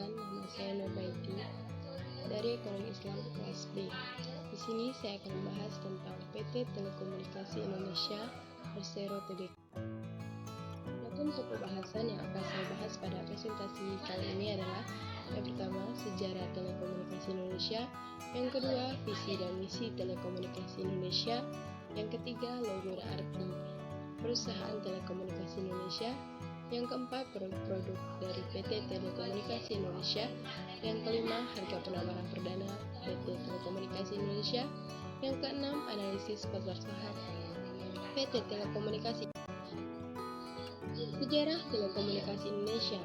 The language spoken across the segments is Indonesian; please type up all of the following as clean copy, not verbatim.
Perkenalkan, nama saya Nurbaiti dari Ekonomi Islam kelas B. Di sini saya akan membahas tentang PT Telekomunikasi Indonesia Persero Tbk. Adapun topik bahasan yang akan saya bahas pada presentasi kali ini adalah yang pertama, sejarah telekomunikasi Indonesia, yang kedua, visi dan misi telekomunikasi Indonesia, yang ketiga, logo dan arti perusahaan telekomunikasi Indonesia, yang keempat, produk-produk dari PT Telekomunikasi Indonesia, yang kelima, harga penawaran perdana PT Telekomunikasi Indonesia, yang keenam, analisis pasar saham PT Telekomunikasi. Sejarah telekomunikasi Indonesia.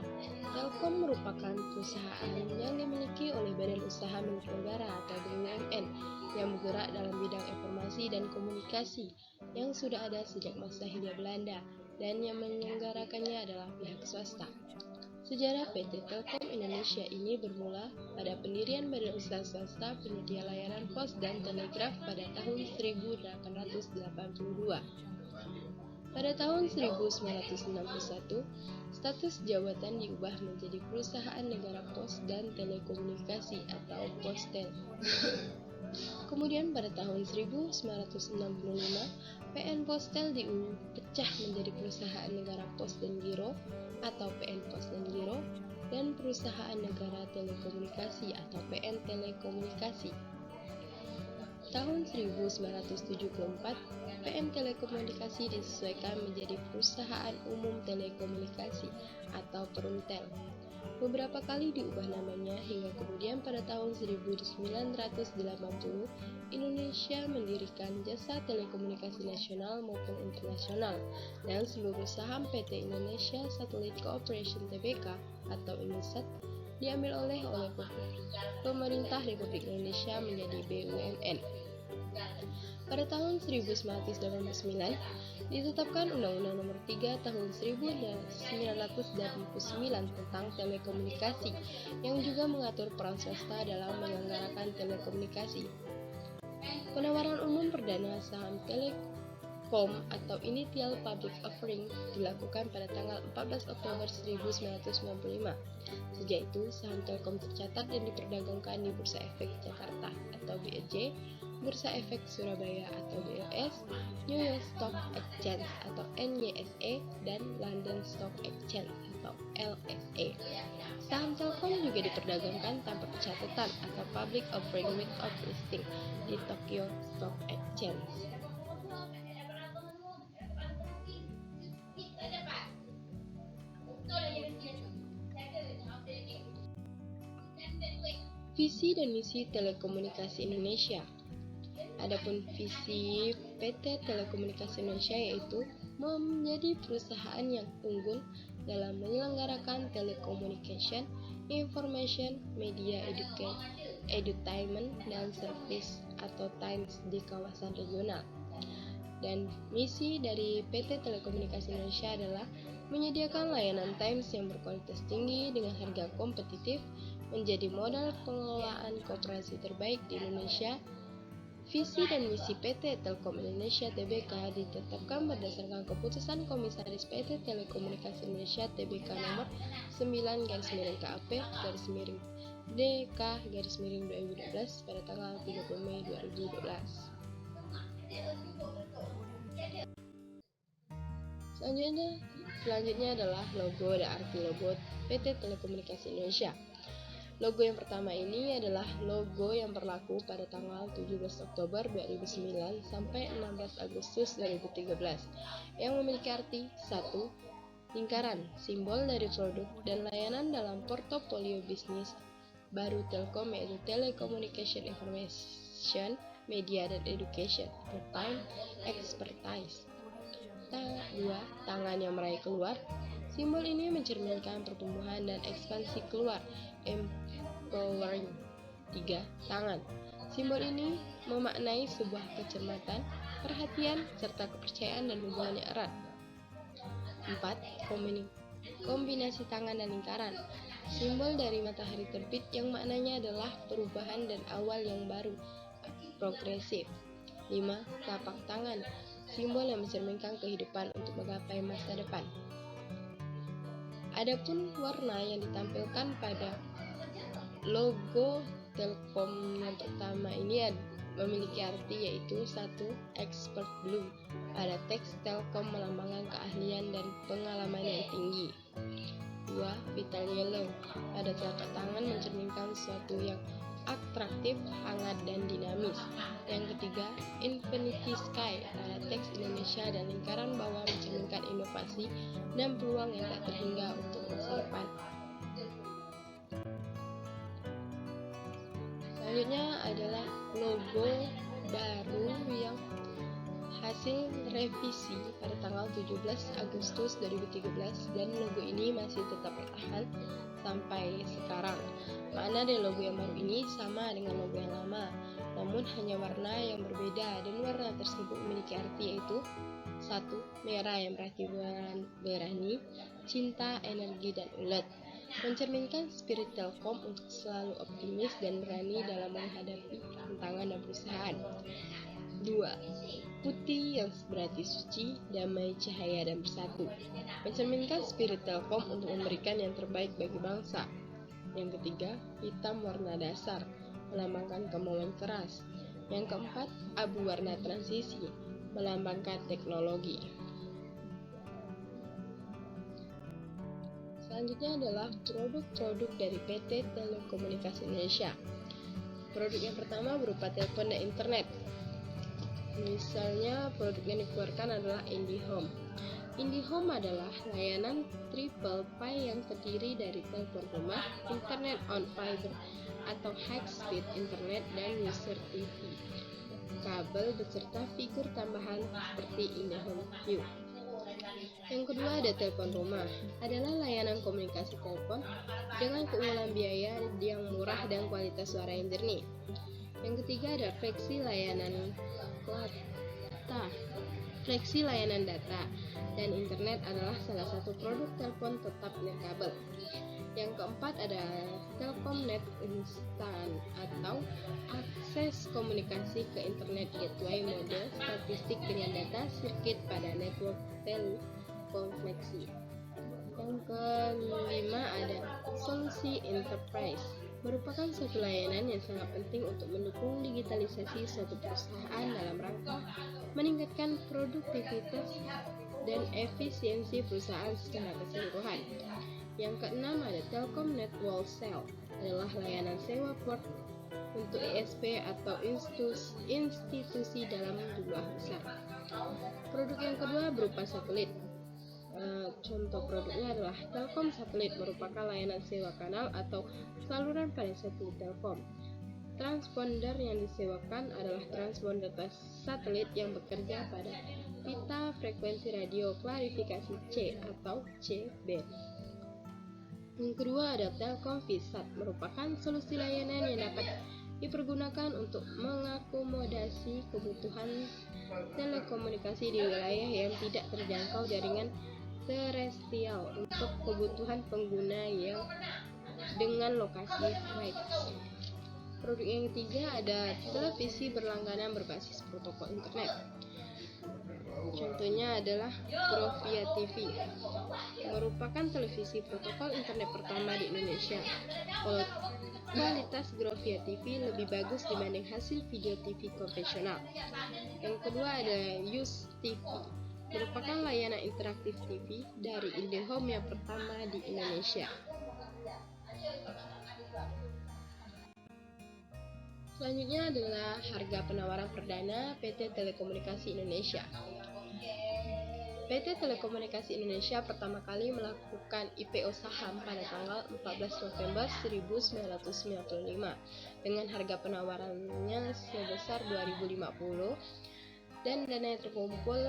Telkom merupakan perusahaan yang dimiliki oleh Badan Usaha Milik Negara atau BUMN yang bergerak dalam bidang informasi dan komunikasi yang sudah ada sejak masa Hindia Belanda dan yang menyelenggarakannya adalah pihak swasta. Sejarah PT Telkom Indonesia ini bermula pada pendirian Badan Usaha Swasta Penyedia Layanan Pos dan Telegraf pada tahun 1882. Pada tahun 1961, status jabatan diubah menjadi Perusahaan Negara Pos dan Telekomunikasi atau Postel. Kemudian pada tahun 1965, PN Postel dipecah menjadi Perusahaan Negara Pos dan Giro atau PN Pos dan Giro dan Perusahaan Negara Telekomunikasi atau PN Telekomunikasi. Tahun 1974, PN Telekomunikasi disesuaikan menjadi Perusahaan Umum Telekomunikasi atau Perumtel. Beberapa kali diubah namanya hingga kemudian pada tahun 1980, Indonesia mendirikan Jasa Telekomunikasi Nasional maupun Internasional dan seluruh saham PT Indonesia Satellite Corporation Tbk atau Indosat diambil oleh pemerintah Republik Indonesia menjadi BUMN. Pada tahun 1989, ditetapkan Undang-Undang Nomor 3 Tahun 1989 tentang telekomunikasi yang juga mengatur peran swasta dalam menyelenggarakan telekomunikasi. Penawaran umum perdana saham Telekom atau Initial Public Offering dilakukan pada tanggal 14 Oktober 1995. Sejak itu, saham Telkom tercatat dan diperdagangkan di Bursa Efek Jakarta atau BEJ, Bursa Efek Surabaya atau BOS, New York Stock Exchange atau NYSE, dan London Stock Exchange atau LSE. Saham Telkom juga diperdagangkan tanpa pencatatan atau Public Offering without listing di Tokyo Stock Exchange. Visi dan misi telekomunikasi Indonesia. Adapun visi PT Telekomunikasi Indonesia yaitu menjadi perusahaan yang unggul dalam menyelenggarakan telecommunication, information, media, edutainment, dan service atau times di kawasan regional. Dan misi dari PT Telekomunikasi Indonesia adalah menyediakan layanan times yang berkualitas tinggi dengan harga kompetitif, menjadi modal pengelolaan koperasi terbaik di Indonesia. Visi dan misi PT Telkom Indonesia Tbk ditetapkan berdasarkan keputusan Komisaris PT Telekomunikasi Indonesia Tbk nomor 9-DK-DK-2012 pada tanggal 30 Mei 2012. Selanjutnya adalah logo dan arti logo PT Telekomunikasi Indonesia. Logo yang pertama ini adalah logo yang berlaku pada tanggal 17 Oktober 2009 sampai 16 Agustus 2013 yang memiliki arti 1. Lingkaran, simbol dari produk dan layanan dalam portofolio bisnis baru Telkom yaitu Telecommunication Information, Media, dan Education atau Time Expertise. 2. Tangan yang meraih keluar. Simbol ini mencerminkan pertumbuhan dan ekspansi keluar, empowering. 3. Tangan. Simbol ini memaknai sebuah kecermatan, perhatian, serta kepercayaan dan hubungan yang erat. 4. Kombinasi tangan dan lingkaran. Simbol dari matahari terbit yang maknanya adalah perubahan dan awal yang baru, progresif. 5. Telapak tangan. Simbol yang mencerminkan kehidupan untuk menggapai masa depan. Adapun warna yang ditampilkan pada Logo Telkom yang pertama ini memiliki arti yaitu 1. Expert Blue. Pada teks Telkom melambangkan keahlian dan pengalaman yang tinggi. 2. Vital Yellow. Pada telapak tangan mencerminkan sesuatu yang atraktif, hangat, dan dinamis. Yang ketiga, Infinity Sky. Pada teks Indonesia dan lingkaran bawah mencerminkan inovasi dan peluang yang tak terhingga untuk masa depan. Selanjutnya adalah logo baru yang hasil revisi pada tanggal 17 Agustus 2013 dan logo ini masih tetap bertahan sampai sekarang. Makna dari logo yang baru ini sama dengan logo yang lama, namun hanya warna yang berbeda, dan warna tersebut memiliki arti yaitu 1. Merah yang berarti berani, cinta, energi, dan ulet, mencerminkan spirit Telkom untuk selalu optimis dan berani dalam menghadapi tantangan dan perusahaan. 2. Putih yang berarti suci, damai, cahaya, dan bersatu, mencerminkan spirit Telkom untuk memberikan yang terbaik bagi bangsa. Yang ketiga, hitam warna dasar, melambangkan kemauan keras. Yang keempat, abu warna transisi, melambangkan teknologi. Selanjutnya adalah produk-produk dari PT Telekomunikasi Indonesia. Produk yang pertama berupa telepon dan internet. Misalnya produk yang dikeluarkan adalah IndiHome. IndiHome adalah layanan triple ply yang terdiri dari telepon rumah, internet on fiber atau high speed internet, dan user TV, kabel beserta fitur tambahan seperti IndiHome View. Yang kedua ada telepon rumah, adalah layanan komunikasi telepon dengan keunggulan biaya yang murah dan kualitas suara yang jernih. Yang ketiga ada fleksi layanan data dan internet adalah salah satu produk telepon tetap nirkabel. Yang keempat ada Telkomnet Instan atau akses komunikasi ke internet gateway mode statistik dengan data sirkuit pada network telekonfleksi. Yang kelima ada solusi enterprise, merupakan suatu layanan yang sangat penting untuk mendukung digitalisasi suatu perusahaan dalam rangka meningkatkan produktivitas dan efisiensi perusahaan secara keseluruhan. Yang keenam ada Telkomnet Wholesale, adalah layanan sewa port untuk ISP atau institusi dalam jumlah besar. Produk yang kedua berupa satelit. Contoh produknya adalah Telkom Satelit, merupakan layanan sewa kanal atau saluran pada satelit Telkom. Transponder yang disewakan adalah transponder satelit yang bekerja pada pita frekuensi radio klarifikasi C atau C-band. Yang kedua ada Telkom Visat, merupakan solusi layanan yang dapat dipergunakan untuk mengakomodasi kebutuhan telekomunikasi di wilayah yang tidak terjangkau jaringan terestrial untuk kebutuhan pengguna yang dengan lokasi wide. Produk yang ketiga ada televisi berlangganan berbasis protokol internet. Contohnya adalah Grovia TV, merupakan televisi protokol internet pertama di Indonesia. Kualitas Grovia TV lebih bagus dibanding hasil video TV konvensional. Yang kedua ada Use TV, merupakan layanan interaktif TV dari IndiHome yang pertama di Indonesia. Selanjutnya adalah harga penawaran perdana PT Telekomunikasi Indonesia. PT Telekomunikasi Indonesia pertama kali melakukan IPO saham pada tanggal 14 November 1995 dengan harga penawarannya sebesar 2050 dan dana yang terkumpul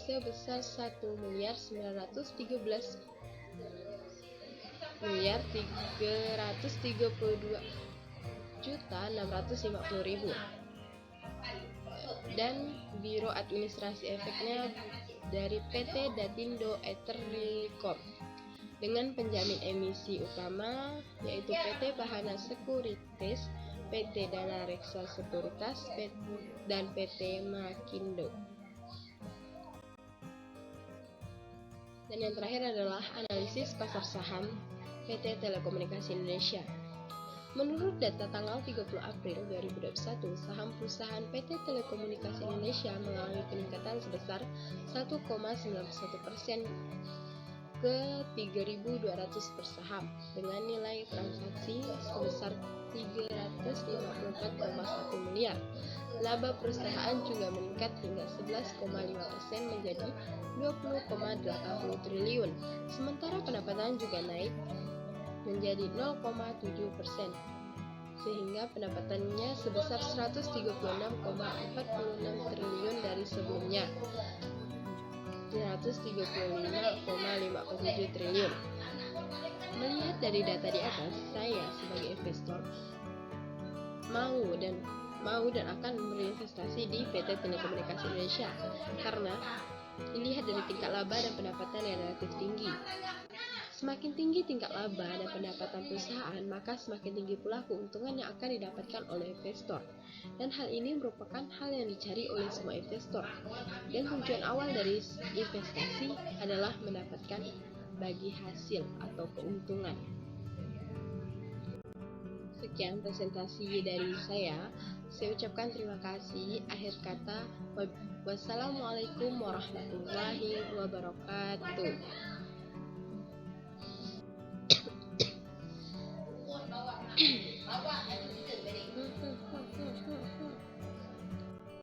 sebesar 1.332.650.000 dan biro administrasi efeknya dari PT Datindo Eterlicom dengan penjamin emisi utama yaitu PT Bahana Sekuritas, PT Dana Reksa Sekuritas, dan PT Makindo. Dan yang terakhir adalah analisis pasar saham PT Telekomunikasi Indonesia. Menurut data tanggal 30 April 2021, saham perusahaan PT Telekomunikasi Indonesia mengalami peningkatan sebesar 1,91% ke 3.200 per saham dengan nilai transaksi sebesar 354,1 miliar. Laba perusahaan juga meningkat hingga 11,5% menjadi 20,80 triliun. Sementara pendapatan juga naik menjadi 0,7%, sehingga pendapatannya sebesar 136,46 triliun dari sebelumnya 135,57 triliun. Melihat dari data di atas, saya sebagai investor mau dan akan berinvestasi di PT Telekomunikasi Indonesia karena dilihat dari tingkat laba dan pendapatan yang relatif tinggi. Semakin tinggi tingkat laba dan pendapatan perusahaan, maka semakin tinggi pula keuntungan yang akan didapatkan oleh investor. Dan hal ini merupakan hal yang dicari oleh semua investor. Dan tujuan awal dari investasi adalah mendapatkan bagi hasil atau keuntungan. Sekian presentasi dari saya. Saya ucapkan terima kasih. Akhir kata, wassalamualaikum warahmatullahi wabarakatuh.